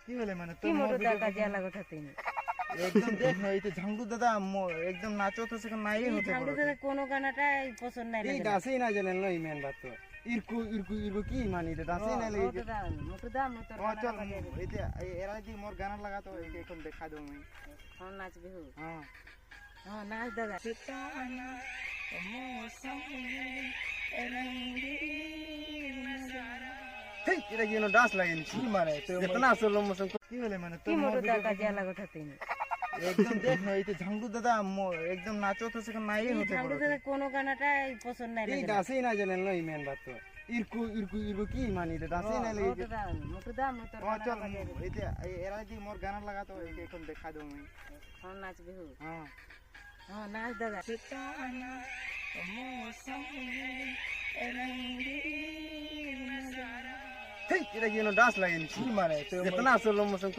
কি হলে মানে কি মোটর দাদা জ্বালা কথা তুমি একদম দেখ না এই তো ঝাঙ্গু দাদা একদম নাচো তো সেখানে নাই এই হতে ঝান্ডু দাদা কোনো গানাটা পছন্দ নাই এই লাগে দাসই না জানেন লই মেন বাত তো ইরকু ইরকু ইরকু কি মানি রে দাসই না লাগি মোটর দাম মোটর ও চল এই যে এরা যদি মোর গানা লাগাতো এই যে এখন দেখা দেবো আমি হ্যাঁ নাচবে হো হ্যাঁ হ্যাঁ নাচ দাদা হেই এটা কি ডাস লাগেনি কি মানে তো কিতনা আসল মৌসুম কি হলে মানে কি মোটর দাদা জ্বালা কথা তুমি একদম দেখ না এই তো ঝাঙ্গু দাদা একদম নাচো তো সেখানে নাই এই হতে ঝান্ডু দাদা কোনো গানাটা পছন্দ নাই এই লাগে দাসই না জানেন লই মেন বাত তো ইরকু ইরকু ইরকু কি মানি রে দাসই না লাগি মোটর দাম মোটর ও চল এই যে এরা যদি মোর গানা লাগাতো এই যে এখন দেখা দেবো আমি হ্যাঁ নাচবে হো হ্যাঁ হ্যাঁ নাচ দাদা হেই এটা কি ডাস লাগেনি কি মানে তো কিতনা আসল মৌসুম